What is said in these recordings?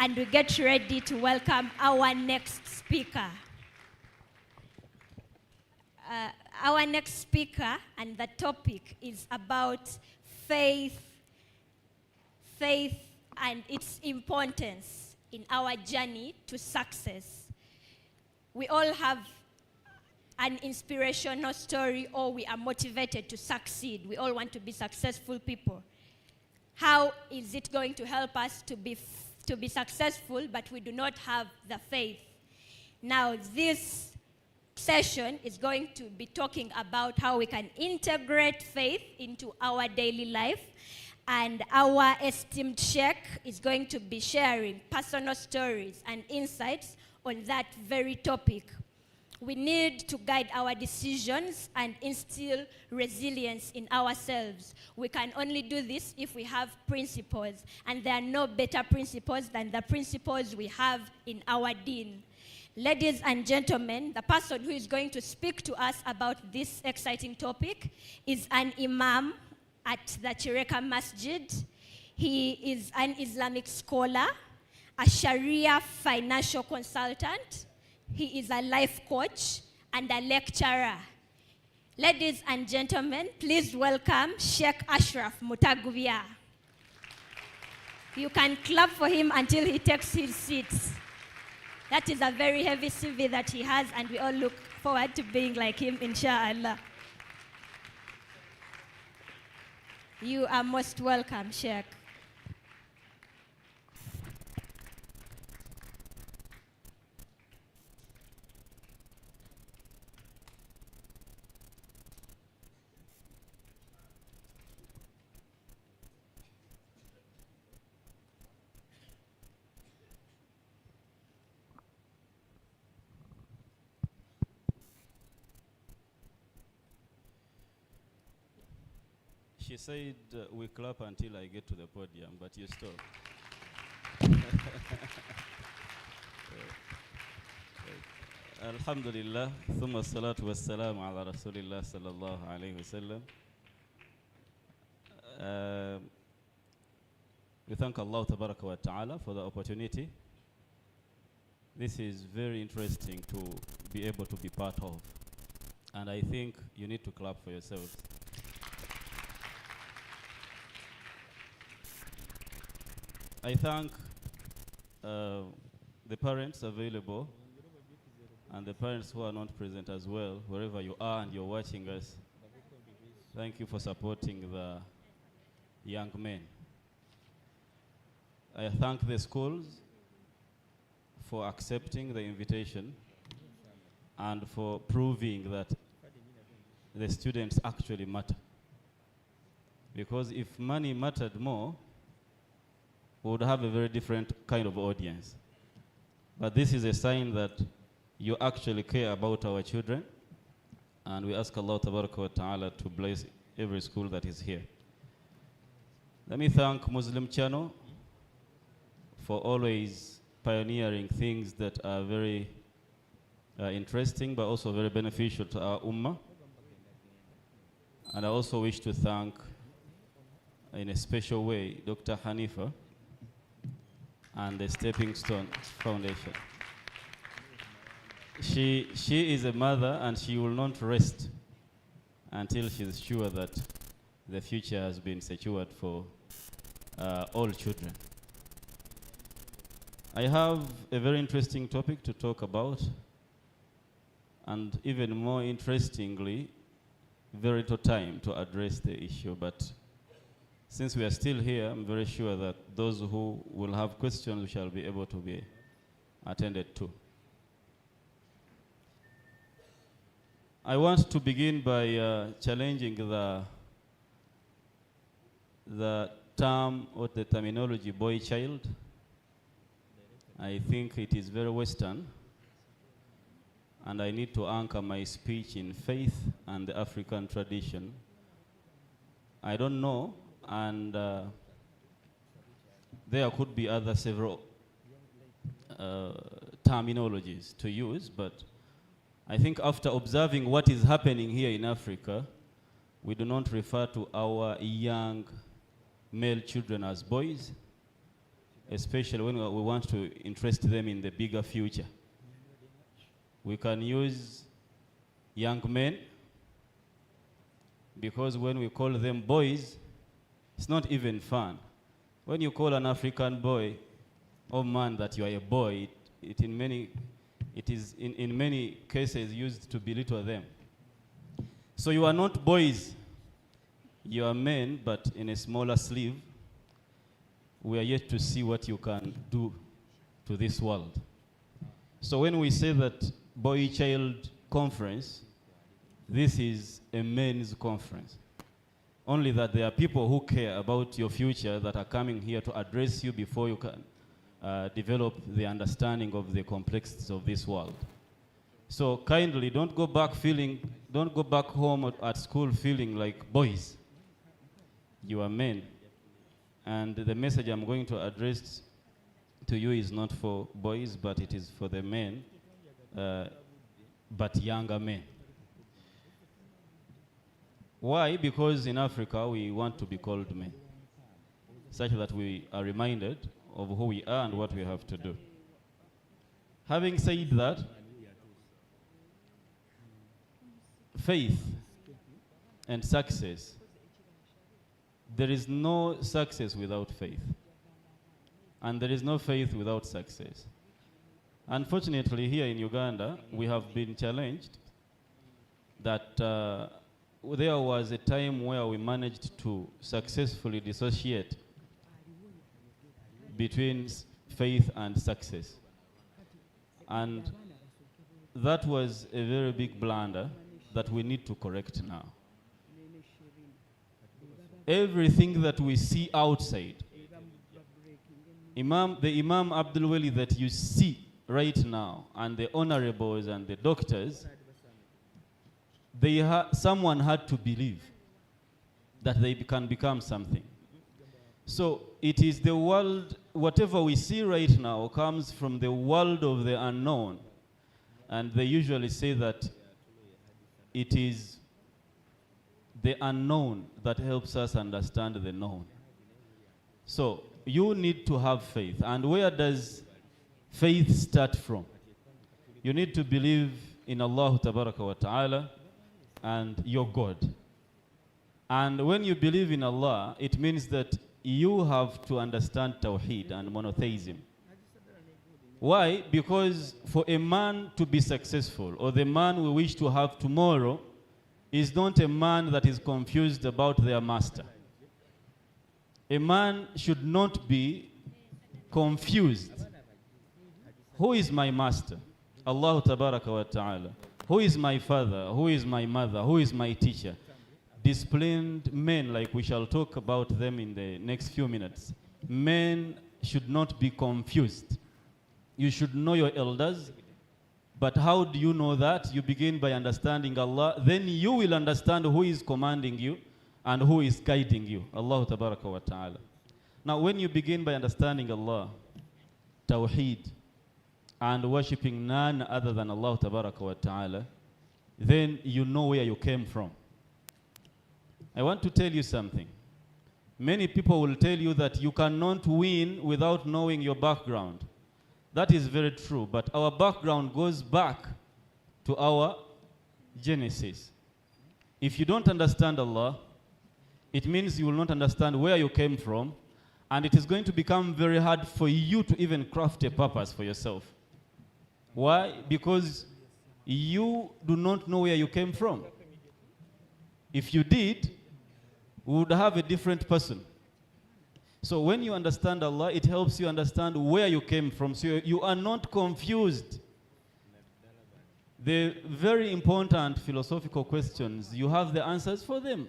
and we get ready to welcome our next speaker. Our next speaker, and the topic is about faith and its importance in our journey to success. We all have an inspirational story, or we are motivated to succeed. We all want to be successful people. How is it going to help us to be successful, but we do not have the faith? Now, this session is going to be talking about how we can integrate faith into our daily life. And our esteemed sheikh is going to be sharing personal stories and insights on that very topic. We need to guide our decisions and instill resilience in ourselves. We can only do this if we have principles, and there are no better principles than the principles we have in our deen. Ladies and gentlemen, the person who is going to speak to us about this exciting topic is an imam at the Chireka Masjid. He is an Islamic scholar, a Sharia financial consultant. He is a life coach and a lecturer. Ladies and gentlemen, please welcome Sheikh Ashraf Mutagubia. You can clap for him until he takes his seat. That is a very heavy CV that he has, and we all look forward to being like him, inshallah. You are most welcome, Sheikh. She said, we clap until I get to the podium, but you stop. Alhamdulillah, thumma salatu wassalamu ala rasulillah sallallahu alayhi wa sallam. We thank Allah tabaraka wa ta'ala for the opportunity. This is very interesting to be able to be part of. And I think you need to clap for yourselves. I thank the parents available and the parents who are not present as well, wherever you are and you're watching us. Thank you for supporting the young men. I thank the schools for accepting the invitation and for proving that the students actually matter. Because if money mattered more, we would have a very different kind of audience. But this is a sign that you actually care about our children, and we ask Allah Tabaraka wa Ta'ala to bless every school that is here. Let me thank Muslim Channel for always pioneering things that are very interesting, but also very beneficial to our ummah. And I also wish to thank, in a special way, Dr. Hanifa and the Stepping Stone Foundation. She is a mother, and she will not rest until she is sure that the future has been secured for all children. I have a very interesting topic to talk about, and even more interestingly, very little time to address the issue, but since we are still here, I'm very sure that those who will have questions shall be able to be attended to. I want to begin by challenging the term or the terminology boy child. I think it is very Western, and I need to anchor my speech in faith and the African tradition. I don't know, and there could be other several terminologies to use, but I think after observing what is happening here in Africa, we do not refer to our young male children as boys, especially when we want to interest them in the bigger future. We can use young men, because when we call them boys, it's not even fun. When you call an African boy or man that you are a boy, it is in many cases used to belittle them. So you are not boys, you are men, but in a smaller sleeve. We are yet to see what you can do to this world. So when we say that boy-child conference, this is a men's conference. Only that there are people who care about your future that are coming here to address you before you can develop the understanding of the complexities of this world. So kindly don't go back home at school feeling like boys. You are men. And the message I'm going to address to you is not for boys, but it is for the men, but younger men. Why? Because in Africa we want to be called men, such that we are reminded of who we are and what we have to do. Having said that, faith and success, there is no success without faith, and there is no faith without success. Unfortunately, here in Uganda, we have been challenged that there was a time where we managed to successfully dissociate between faith and success. And that was a very big blunder that we need to correct now. Everything that we see outside, the Imam Abdul Wali that you see right now, and the honorables and the doctors, someone had to believe that they can become something. So it is the world, whatever we see right now comes from the world of the unknown. And they usually say that it is the unknown that helps us understand the known. So you need to have faith. And where does faith start from? You need to believe in Allah Tabaraka wa Ta'ala and your God. And when you believe in Allah, it means that you have to understand Tawheed and monotheism. Why? Because for a man to be successful, or the man we wish to have tomorrow, is not a man that is confused about their master. A man should not be confused. Who is my master? Allah Tabaraka wa Ta'ala. Who is my father? Who is my mother? Who is my teacher? Disciplined men, like we shall talk about them in the next few minutes. Men should not be confused. You should know your elders. But how do you know that? You begin by understanding Allah. Then you will understand who is commanding you and who is guiding you. Allah Tabaraka wa Ta'ala. Now when you begin by understanding Allah, Tawheed, and worshipping none other than Allah Tabaraka wa Ta'ala, then you know where you came from. I want to tell you something. Many people will tell you that you cannot win without knowing your background. That is very true, but our background goes back to our Genesis. If you don't understand Allah, it means you will not understand where you came from, and it is going to become very hard for you to even craft a purpose for yourself. Why? Because you do not know where you came from. If you did, we would have a different person. So when you understand Allah, it helps you understand where you came from, so you are not confused. The very important philosophical questions, you have the answers for them.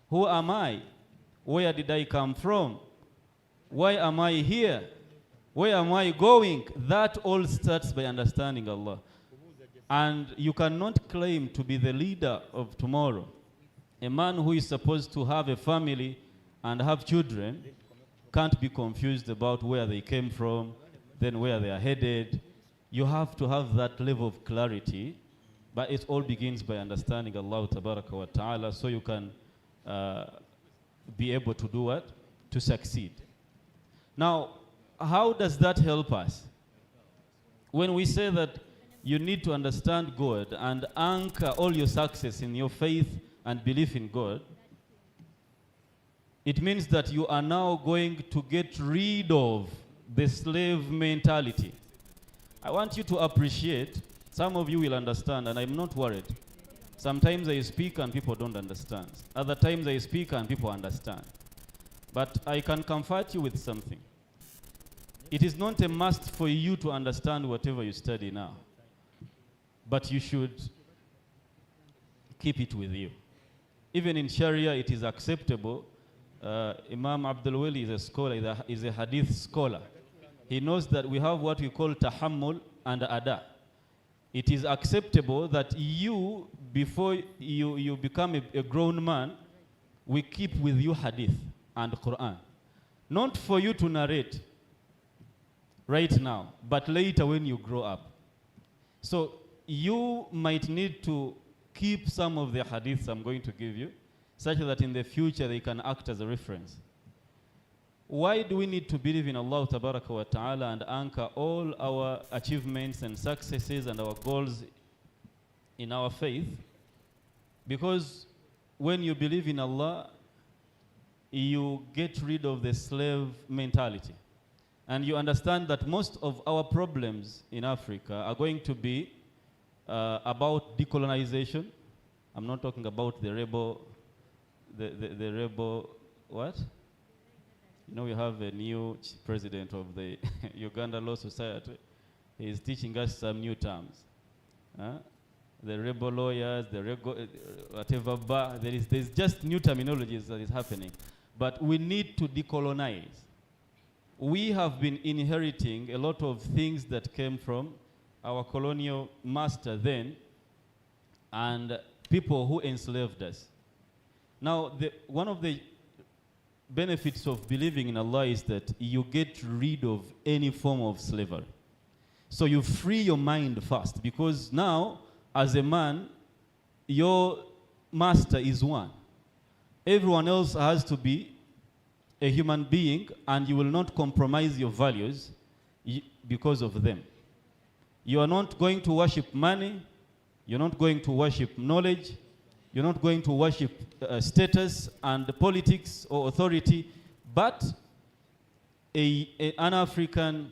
Who am I? Where did I come from? Why am I here? Where am I going? That all starts by understanding Allah. And you cannot claim to be the leader of tomorrow. A man who is supposed to have a family and have children can't be confused about where they came from, then where they are headed. You have to have that level of clarity, but it all begins by understanding Allah Tabaraka wa Ta'ala, so you can be able to do what? To succeed. Now, how does that help us? When we say that you need to understand God and anchor all your success in your faith and belief in God, it means that you are now going to get rid of the slave mentality. I want you to appreciate, some of you will understand, and I'm not worried. Sometimes I speak and people don't understand. Other times I speak and people understand. But I can comfort you with something. It is not a must for you to understand whatever you study now. But you should keep it with you. Even in Sharia, it is acceptable. Imam Abdul Wali is a scholar, is a hadith scholar. He knows that we have what we call tahammul and ada. It is acceptable that you, before you become a grown man, we keep with you hadith and Quran. Not for you to narrate right now, but later when you grow up. So you might need to keep some of the hadiths I'm going to give you, such that in the future they can act as a reference. Why do we need to believe in Allah Tabaraka wa Ta'ala and anchor all our achievements and successes and our goals in our faith? Because when you believe in Allah, you get rid of the slave mentality. And you understand that most of our problems in Africa are going to be about decolonization. I'm not talking about the rebel, the rebel, what? You know, we have a new president of the Uganda Law Society. He is teaching us some new terms. The rebel lawyers, the whatever, there's just new terminologies that is happening. But we need to decolonize. We have been inheriting a lot of things that came from our colonial master then and people who enslaved us. Now, one of the benefits of believing in Allah is that you get rid of any form of slavery. So you free your mind first, because now, as a man, your master is one. Everyone else has to be a human being, and you will not compromise your values because of them. You are not going to worship money. You're not going to worship knowledge. You're not going to worship status and politics or authority, but an African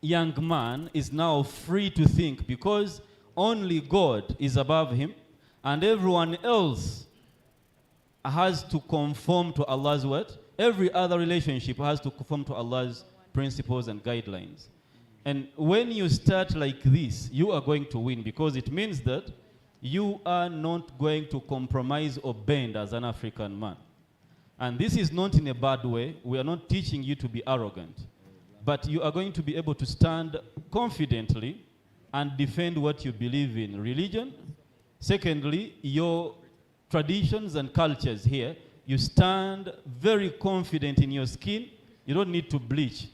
young man is now free to think, because only God is above him, and everyone else has to conform to Allah's word. Every other relationship has to conform to Allah's principles and guidelines. And when you start like this, you are going to win, because it means that you are not going to compromise or bend as an African man. And this is not in a bad way. We are not teaching you to be arrogant. But you are going to be able to stand confidently and defend what you believe in, religion. Secondly, your traditions and cultures here, you stand very confident in your skin. You don't need to bleach.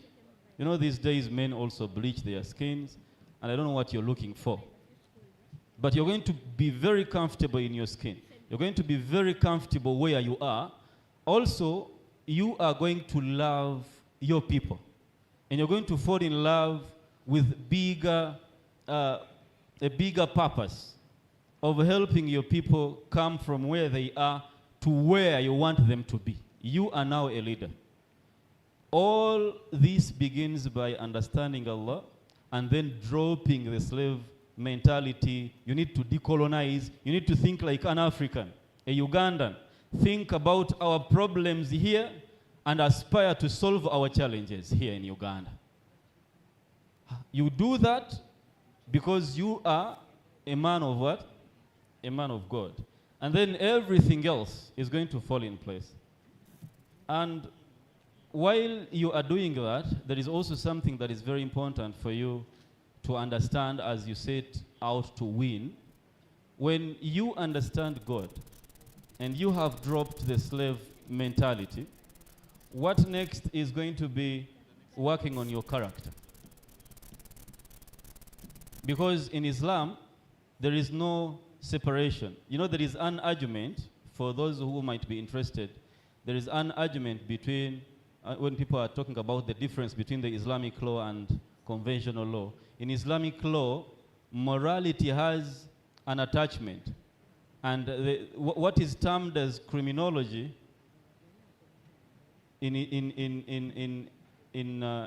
You know, these days men also bleach their skins, and I don't know what you're looking for. But you're going to be very comfortable in your skin. You're going to be very comfortable where you are. Also, you are going to love your people. And you're going to fall in love with a bigger purpose of helping your people come from where they are to where you want them to be. You are now a leader. All this begins by understanding Allah and then dropping the slave mentality. You need to decolonize. You need to think like an African, a Ugandan. Think about our problems here and aspire to solve our challenges here in Uganda. You do that because you are a man of what? A man of God. And then everything else is going to fall in place. And while you are doing that, there is also something that is very important for you to understand as you set out to win. When you understand God and you have dropped the slave mentality, what next is going to be working on your character? Because in Islam, there is no separation. You know, there is an argument, for those who might be interested, there is an argument between when people are talking about the difference between the Islamic law and conventional law. In Islamic law, morality has an attachment. And what is termed as criminology in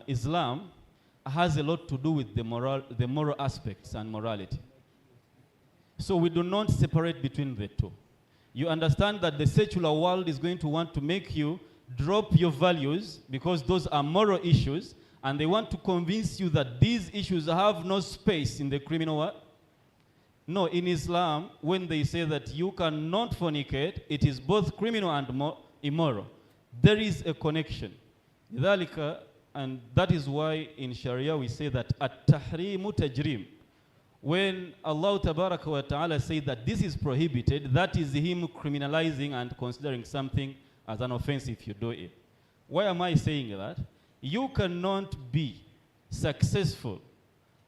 Islam has a lot to do with the moral aspects and morality. So we do not separate between the two. You understand that the secular world is going to want to make you drop your values because those are moral issues, and they want to convince you that these issues have no space in the criminal world. No, in Islam, when they say that you cannot fornicate, it is both criminal and immoral. There is a connection. And that is why in Sharia we say that at-tahrimu tajrim. When Allah Tabaraka wa Ta'ala says that this is prohibited, that is him criminalizing and considering something as an offense if you do it. Why am I saying that? You cannot be successful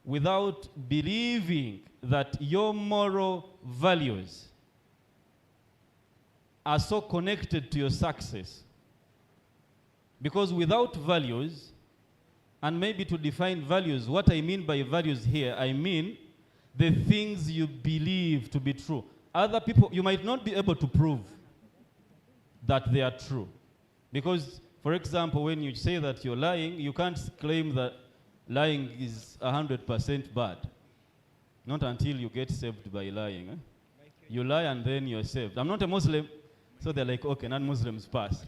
without believing that your moral values are so connected to your success. Because without values, and maybe to define values, what I mean by values here, I mean the things you believe to be true. Other people, you might not be able to prove that they are true. Because, for example, when you say that you're lying, you can't claim that lying is 100% bad. Not until you get saved by lying. You lie and then you're saved. I'm not a Muslim, so they're like, okay, non-Muslims pass.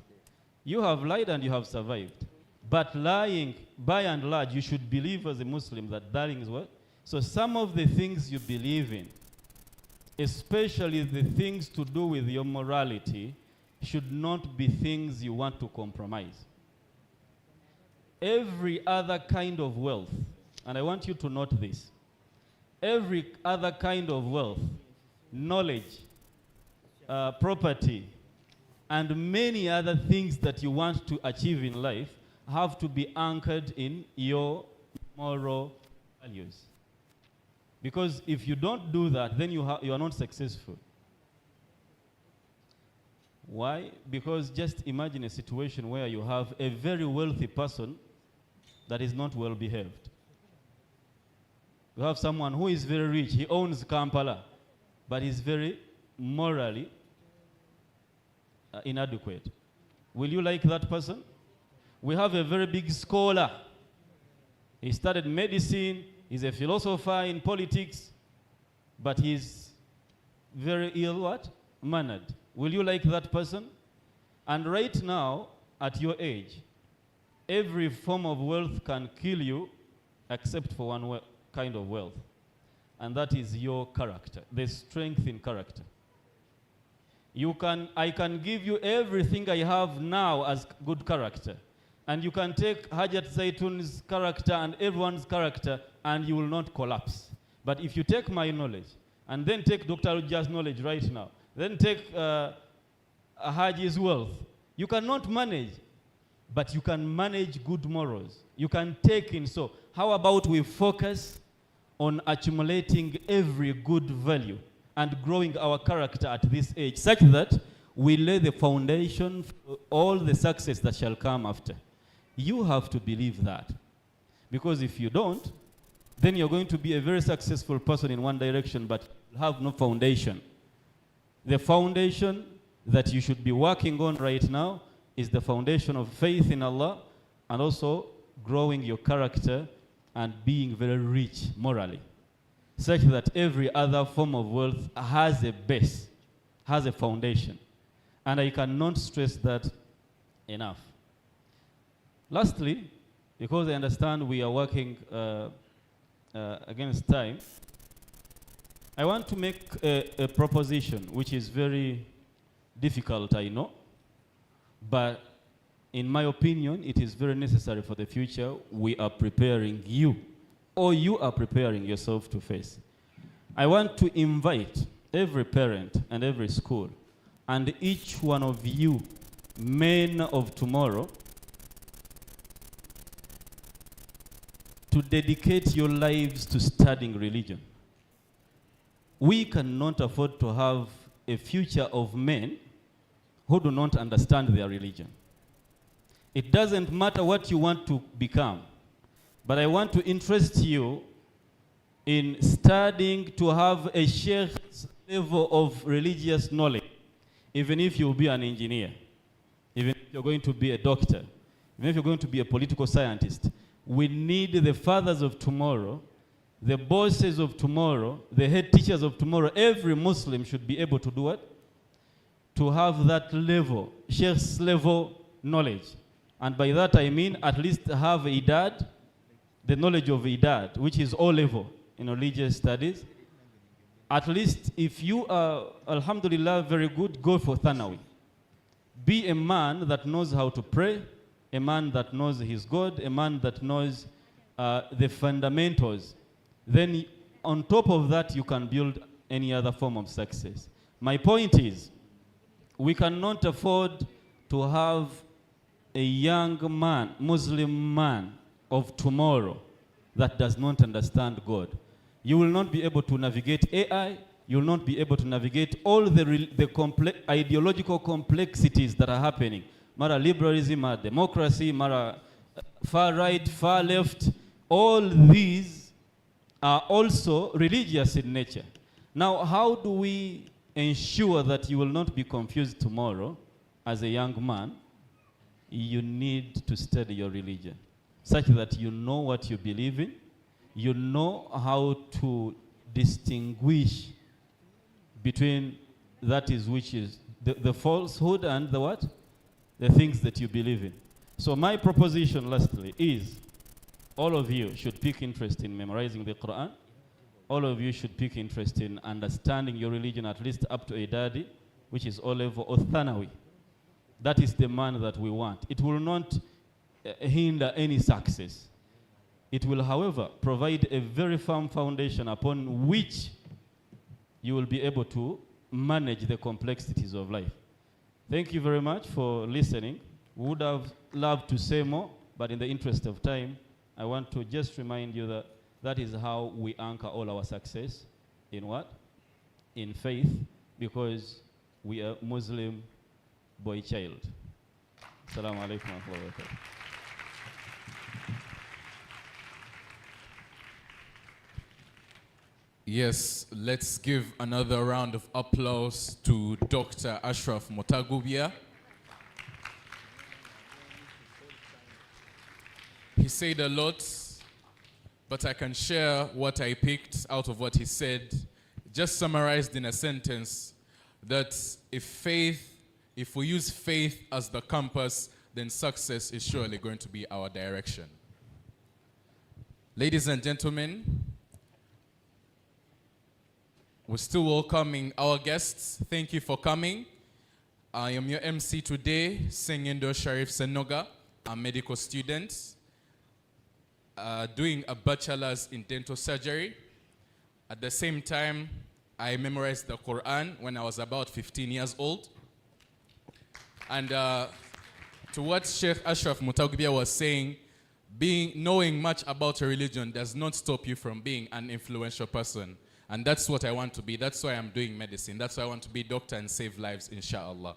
You have lied and you have survived. But lying, by and large, you should believe as a Muslim that lying is what? So some of the things you believe in, especially the things to do with your morality, should not be things you want to compromise. Every other kind of wealth, and I want you to note this, every other kind of wealth, knowledge, property, and many other things that you want to achieve in life have to be anchored in your moral values. Because if you don't do that, then you are not successful. Why? Because just imagine a situation where you have a very wealthy person that is not well behaved. You have someone who is very rich, he owns Kampala, but he's very morally inadequate. Will you like that person? We have a very big scholar. He studied medicine, he's a philosopher in politics, but he's very ill what? Mannered. Will you like that person? And right now, at your age, every form of wealth can kill you except for one kind of wealth. And that is your character, the strength in character. I can give you everything I have now as good character. And you can take Hajat Zaitun's character and everyone's character and you will not collapse. But if you take my knowledge and then take Dr. Ujja's knowledge right now, then take Haji's wealth, you cannot manage, but you can manage good morals. You can take in. So how about we focus on accumulating every good value and growing our character at this age, such that we lay the foundation for all the success that shall come after. You have to believe that. Because if you don't, then you're going to be a very successful person in one direction, but have no foundation. The foundation that you should be working on right now is the foundation of faith in Allah and also growing your character and being very rich morally, such that every other form of wealth has a base, has a foundation. And I cannot stress that enough. Lastly, because I understand we are working against time, I want to make a proposition which is very difficult, I know, but in my opinion, it is very necessary for the future we are preparing you, or you are preparing yourself to face. I want to invite every parent and every school and each one of you, men of tomorrow, to dedicate your lives to studying religion. We cannot afford to have a future of men who do not understand their religion. It doesn't matter what you want to become. But I want to interest you in studying to have a sheikh's level of religious knowledge, even if you'll be an engineer, even if you're going to be a doctor, even if you're going to be a political scientist. We need the fathers of tomorrow, the bosses of tomorrow, the head teachers of tomorrow. Every Muslim should be able to do what? To have that level, sheikh's level knowledge. And by that I mean at least have idad, the knowledge of idad, which is O level in religious studies. At least if you are, alhamdulillah, very good, go for thanawi. Be a man that knows how to pray, a man that knows his God, a man that knows the fundamentals. Then on top of that, you can build any other form of success. My point is, we cannot afford to have a young man, Muslim man of tomorrow that does not understand God. You will not be able to navigate AI. You will not be able to navigate all the ideological complexities that are happening. Mara liberalism, mara democracy, mara far right, far left. All these are also religious in nature. Now, how do we ensure that you will not be confused tomorrow as a young man? You need to study your religion such that you know what you believe in, you know how to distinguish between that is which is the falsehood and the what? The things that you believe in. So my proposition lastly is all of you should pick interest in memorizing the Quran. All of you should pick interest in understanding your religion at least up to Idadi, which is O level, or Thanawi. That is the man that we want. It will not hinder any success. It will, however, provide a very firm foundation upon which you will be able to manage the complexities of life. Thank you very much for listening. We would have loved to say more, but in the interest of time, I want to just remind you that that is how we anchor all our success. In what? In faith, because we are Muslim boy child. Assalamu alaikum wa rahmatullahi wa barakatuh. Yes, let's give another round of applause to Dr. Ashraf Mutagubia. He said a lot, but I can share what I picked out of what he said, just summarized in a sentence, that if we use faith as the compass, then success is surely going to be our direction. Ladies and gentlemen, we're still welcoming our guests. Thank you for coming. I am your MC today, Sengindo Sharif Senoga. I'm a medical student doing a bachelor's in dental surgery. At the same time, I memorized the Quran when I was about 15 years old. And to what Sheikh Ashraf Mutagubia was saying, knowing much about a religion does not stop you from being an influential person. And that's what I want to be. That's why I'm doing medicine. That's why I want to be a doctor and save lives, inshallah.